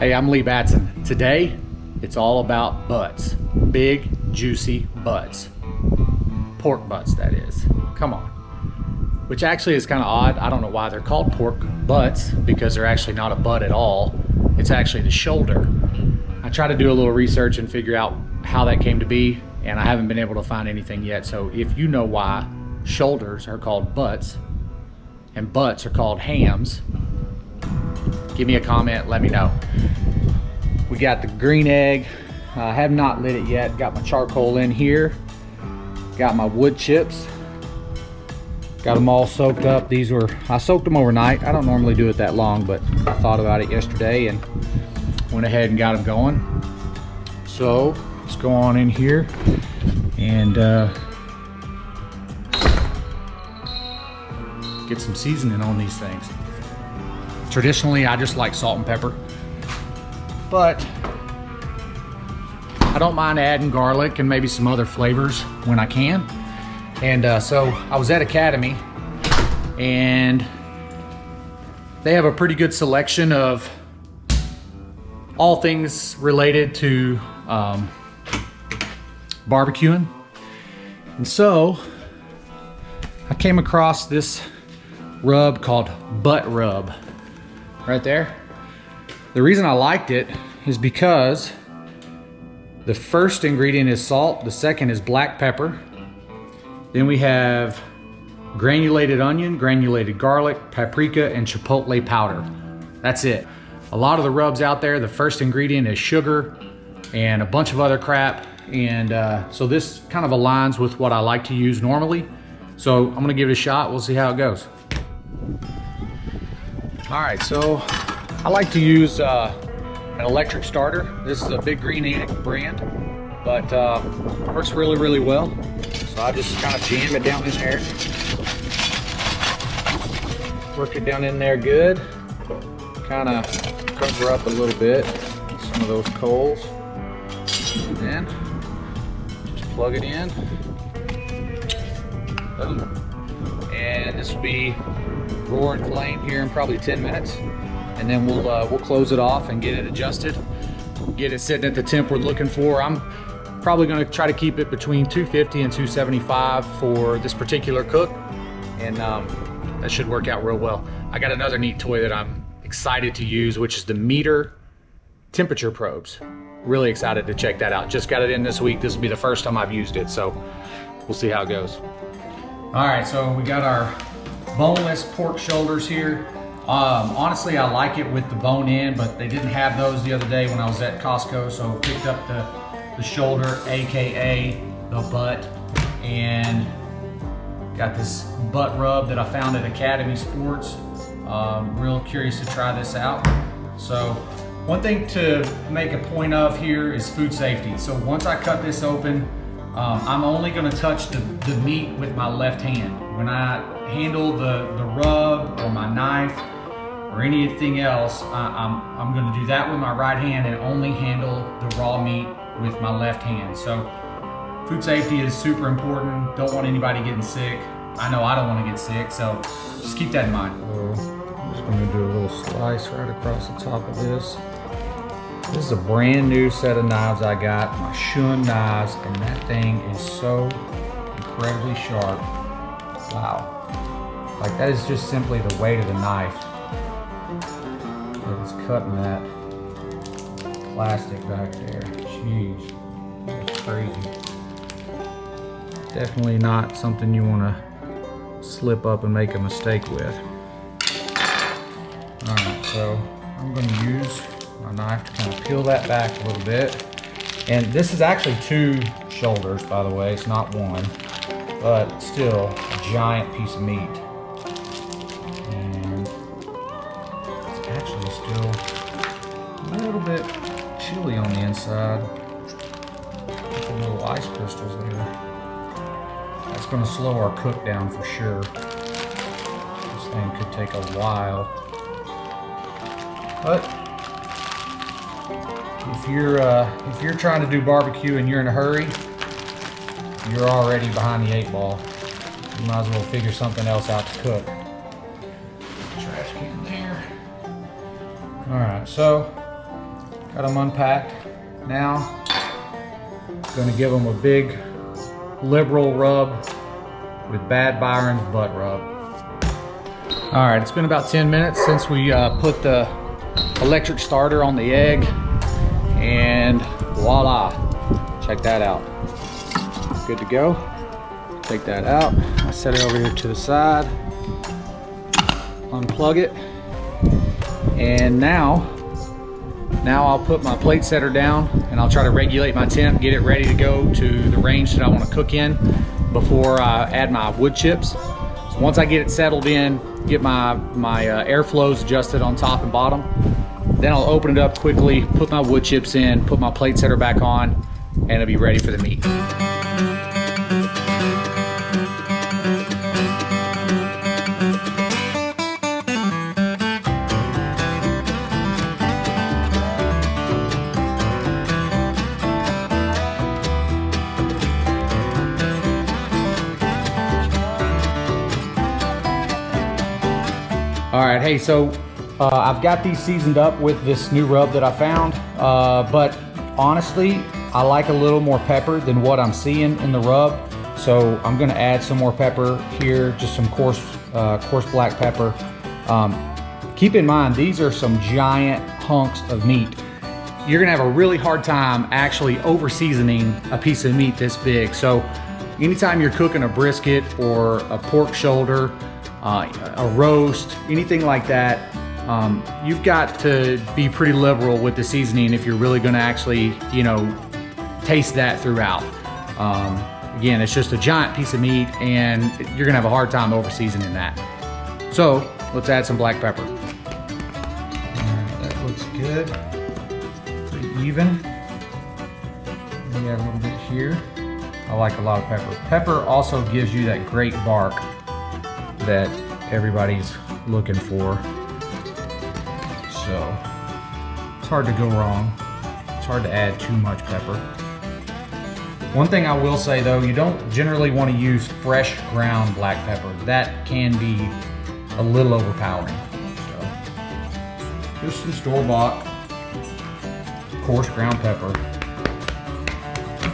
Hey, I'm Lee Batson. Today, it's all about butts. Big, juicy butts. Pork butts, that is. Come on. Which actually is kind of odd. I don't know why they're called pork butts, because they're actually not a butt at all. It's actually the shoulder. I tried to do a little research and figure out how that came to be, and I haven't been able to find anything yet. So if you know why shoulders are called butts and butts are called hams, give me a comment, let me know. We got the green egg. I have not lit it yet. Got my charcoal in here. Got my wood chips. Got them all soaked up. I soaked them overnight. I don't normally do it that long, but I thought about it yesterday and went ahead and got them going. So let's go on in here and get some seasoning on these things. Traditionally, I just like salt and pepper, but I don't mind adding garlic and maybe some other flavors when I can. And so I was at Academy, and they have a pretty good selection of all things related to barbecuing. And so I came across this rub called Butt Rub right there. The reason I liked it is because the first ingredient is salt, the second is black pepper. Then we have granulated onion, granulated garlic, paprika, and chipotle powder. That's it. A lot of the rubs out there, the first ingredient is sugar and a bunch of other crap. And so this kind of aligns with what I like to use normally. So I'm gonna give it a shot. We'll see how it goes. All right, so I like to use an electric starter. This is a Big Green Egg brand, but works really, really well. So I just kind of jam it down in there. Work it down in there good. Kind of cover up a little bit with some of those coals. And then just plug it in. Boom. And this will be roaring flame here in probably 10 minutes. And then we'll close it off and get it adjusted. Get it sitting at the temp we're looking for. I'm probably gonna try to keep it between 250 and 275 for this particular cook. And that should work out real well. I got another neat toy that I'm excited to use, which is the meter temperature probes. Really excited to check that out. Just got it in this week. This will be the first time I've used it, so we'll see how it goes. All right, so we got our boneless pork shoulders here. Honestly, I like it with the bone in, but they didn't have those the other day when I was at Costco, so picked up the shoulder, AKA the butt, and got this butt rub that I found at Academy Sports. Real curious to try this out. So one thing to make a point of here is food safety. So once I cut this open, I'm only gonna touch the meat with my left hand. When I handle the rub or my knife or anything else, I'm gonna do that with my right hand and only handle the raw meat with my left hand. So food safety is super important. Don't want anybody getting sick. I know I don't want to get sick, so just keep that in mind. So I'm just gonna do a little slice right across the top of this. This is a brand new set of knives I got, my Shun knives, and that thing is so incredibly sharp. Wow. Like, that is just simply the weight of the knife that is cutting that plastic back there. Jeez, that's crazy. Definitely not something you want to slip up and make a mistake with. All right, so I'm going to use my knife to kind of peel that back a little bit. And this is actually 2 shoulders, by the way. It's not one, but still a giant piece of meat. And it's actually still a little bit chilly on the inside. With the little ice crystals there. That's going to slow our cook down for sure. This thing could take a while. But if you're trying to do barbecue and you're in a hurry, you're already behind the 8 ball. You might as well figure something else out to cook. Trash can there. All right, so Got them unpacked. Now, gonna give them a big liberal rub with Bad Byron's butt rub. All right, it's been about 10 minutes since we put the electric starter on the egg, and voila, check that out. Good to go. Take that out. I set it over here to the side, unplug it, and now I'll put my plate setter down and I'll try to regulate my temp, get it ready to go to the range that I want to cook in before I add my wood chips. So once I get it settled in, get my airflows adjusted on top and bottom, then I'll open it up quickly, put my wood chips in, put my plate setter back on, and it'll be ready for the meat. All right, hey, so I've got these seasoned up with this new rub that I found, but honestly, I like a little more pepper than what I'm seeing in the rub. So I'm gonna add some more pepper here, just some coarse black pepper. Keep in mind, these are some giant hunks of meat. You're gonna have a really hard time actually over seasoning a piece of meat this big. So anytime you're cooking a brisket or a pork shoulder, a roast, anything like that, you've got to be pretty liberal with the seasoning if you're really going to actually, you know, taste that throughout. Again, it's just a giant piece of meat and you're going to have a hard time over seasoning that. So let's add some black pepper. That looks good. Pretty even. We add a little bit here. I like a lot of pepper. Pepper also gives you that great bark that everybody's looking for. So it's hard to go wrong. It's hard to add too much pepper. One thing I will say though, you don't generally want to use fresh ground black pepper. That can be a little overpowering. So just some store-bought coarse ground pepper.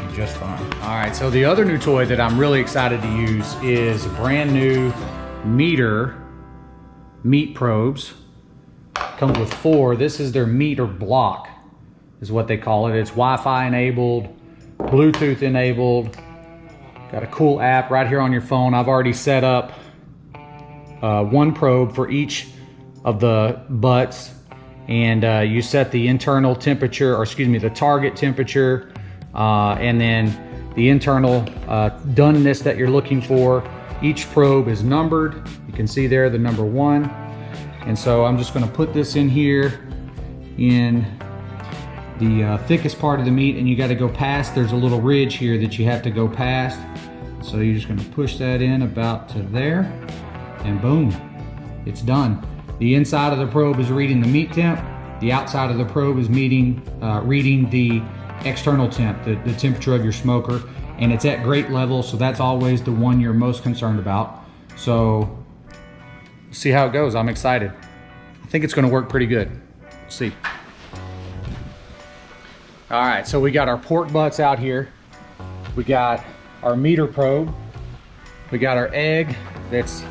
Be just fine. All right, so the other new toy that I'm really excited to use is a brand new meter meat probes. Comes with 4. This is their meter block is what they call it. It's Wi-Fi enabled, Bluetooth enabled. Got a cool app right here on your phone. I've already set up one probe for each of the butts, and you set the internal temperature, or excuse me, the target temperature, and then the internal doneness that you're looking for. Each probe is numbered. You can see there the number 1. And so I'm just gonna put this in here in the thickest part of the meat, and you gotta go past, there's a little ridge here that you have to go past. So you're just gonna push that in about to there, and boom, it's done. The inside of the probe is reading the meat temp. The outside of the probe is reading the external temp, the temperature of your smoker. And it's at great level, so that's always the one you're most concerned about. So see how it goes. I'm excited. I think it's gonna work pretty good. Let's see. All right, so we got our pork butts out here. We got our meter probe. We got our egg that's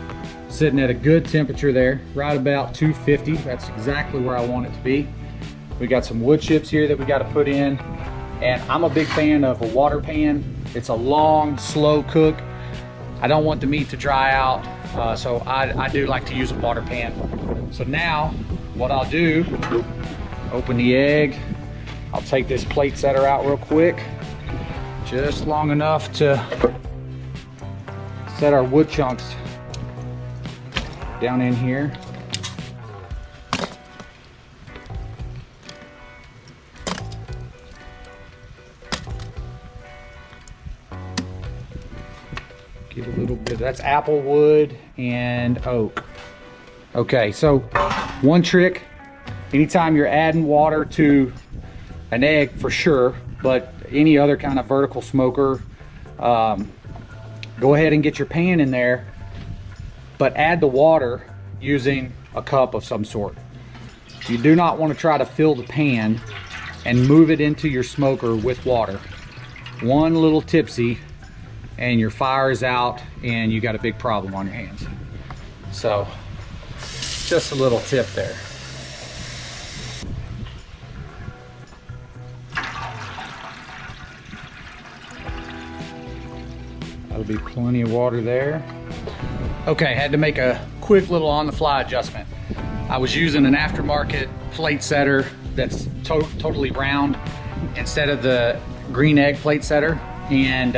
sitting at a good temperature there, right about 250. That's exactly where I want it to be. We got some wood chips here that we got to put in. And I'm a big fan of a water pan. It's a long, slow cook. I don't want the meat to dry out, so I do like to use a water pan. So now, what I'll do, open the egg. I'll take this plate setter out real quick, just long enough to set our wood chunks down in here. Give a little bit, that's apple wood and oak. Okay, so one trick, anytime you're adding water to an egg, for sure, but any other kind of vertical smoker, go ahead and get your pan in there, but add the water using a cup of some sort. You do not want to try to fill the pan and move it into your smoker with water. One little tipsy and your fire is out and you got a big problem on your hands. So just a little tip there. That'll be plenty of water there. Okay, had to make a quick little on-the-fly adjustment. I was using an aftermarket plate setter that's totally round instead of the green egg plate setter, and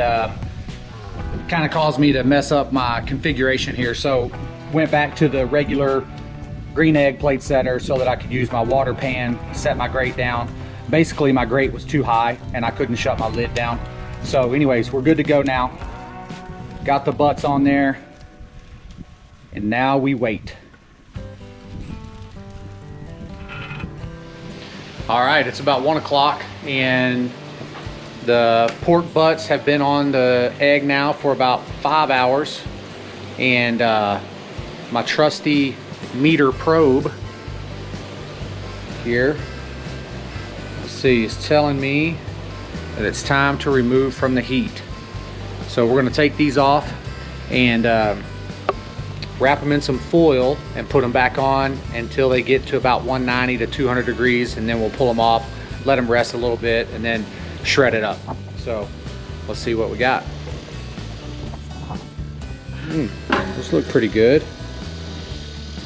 kind of caused me to mess up my configuration here. So went back to the regular green egg plate setter so that I could use my water pan, set my grate down. Basically my grate was too high and I couldn't shut my lid down. So anyways, we're good to go now. Got the butts on there, and now we wait. All right, it's about 1 o'clock and the pork butts have been on the egg now for about 5 hours. And my trusty meter probe here, let's see, is telling me that it's time to remove from the heat. So we're gonna take these off and wrap them in some foil and put them back on until they get to about 190 to 200 degrees, and then we'll pull them off, let them rest a little bit, and then shred it up. So let's see what we got. Those look pretty good.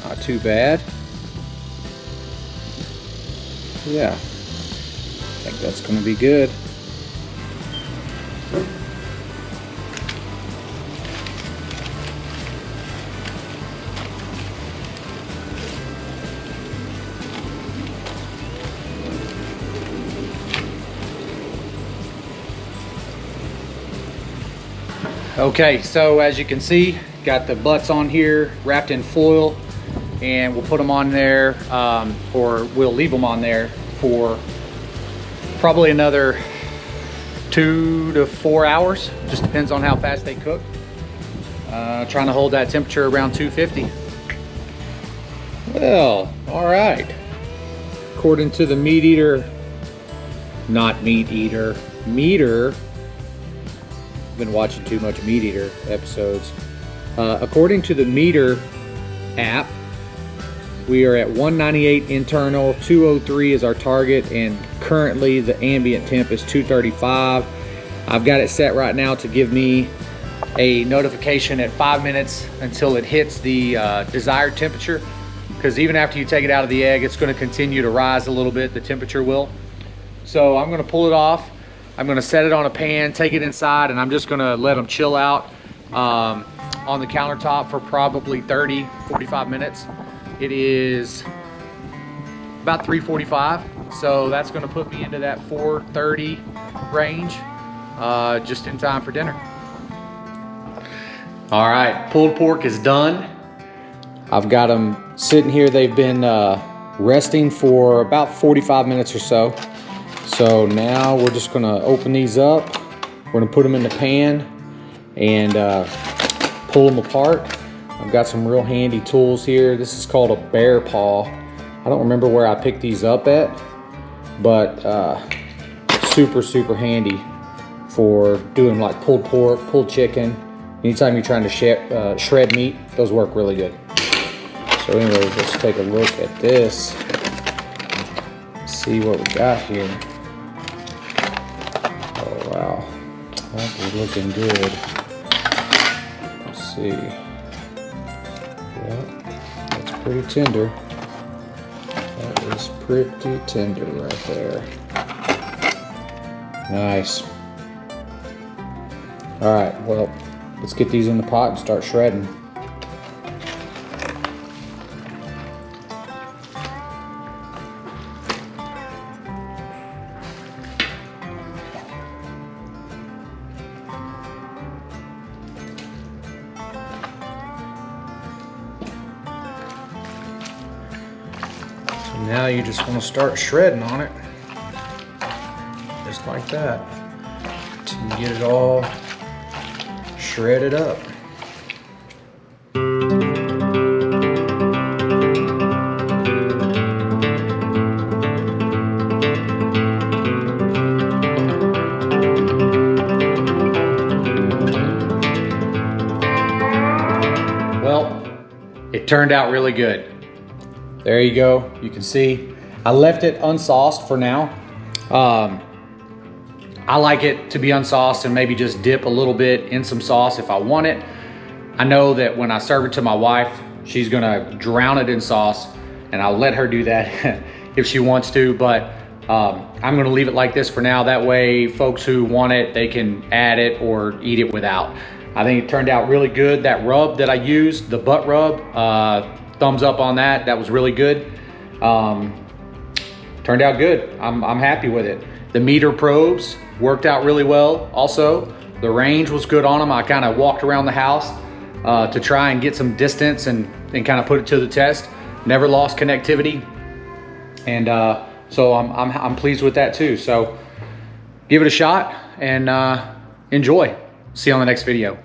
Not too bad. Yeah, I think that's gonna be good. Okay, so as you can see, got the butts on here wrapped in foil, and we'll put them on there, or we'll leave them on there for probably another 2 to 4 hours. Just depends on how fast they cook. Trying to hold that temperature around 250. Well, all right. According to the meat eater, not meat eater, meter. Been watching too much meat eater episodes. According to the meter app, we are at 198 internal, 203 is our target, and currently the ambient temp is 235. I've got it set right now to give me a notification at 5 minutes until it hits the desired temperature, because even after you take it out of the egg, it's going to continue to rise a little bit, the temperature will. So I'm going to pull it off. I'm gonna set it on a pan, take it inside, and I'm just gonna let them chill out on the countertop for probably 30, 45 minutes. It is about 3:45, so that's gonna put me into that 4:30 range, just in time for dinner. All right, pulled pork is done. I've got them sitting here. They've been resting for about 45 minutes or so. So now we're just gonna open these up. We're gonna put them in the pan and pull them apart. I've got some real handy tools here. This is called a bear paw. I don't remember where I picked these up at, but super, super handy for doing like pulled pork, pulled chicken. Anytime you're trying to shred meat, those work really good. So anyways, let's take a look at this. See what we got here. Oh wow, that is looking good. Let's see. Yeah, that's pretty tender. That is pretty tender right there. Nice. All right, well, let's get these in the pot and start shredding. Now you just want to start shredding on it, just like that, until you get it all shredded up. it turned out really good. There you go. You can see I left it unsauced for now. I like it to be unsauced and maybe just dip a little bit in some sauce if I want it. I know that when I serve it to my wife, she's gonna drown it in sauce, and I'll let her do that if she wants to, but I'm gonna leave it like this for now. That way folks who want it, they can add it or eat it without. I think it turned out really good. That rub that I used, the butt rub, thumbs up on that. That was really good. Turned out good. I'm happy with it. The meter probes worked out really well also. The range was good on them. I kind of walked around the house to try and get some distance and kind of put it to the test. Never lost connectivity. And so I'm pleased with that too. So give it a shot and enjoy. See you on the next video.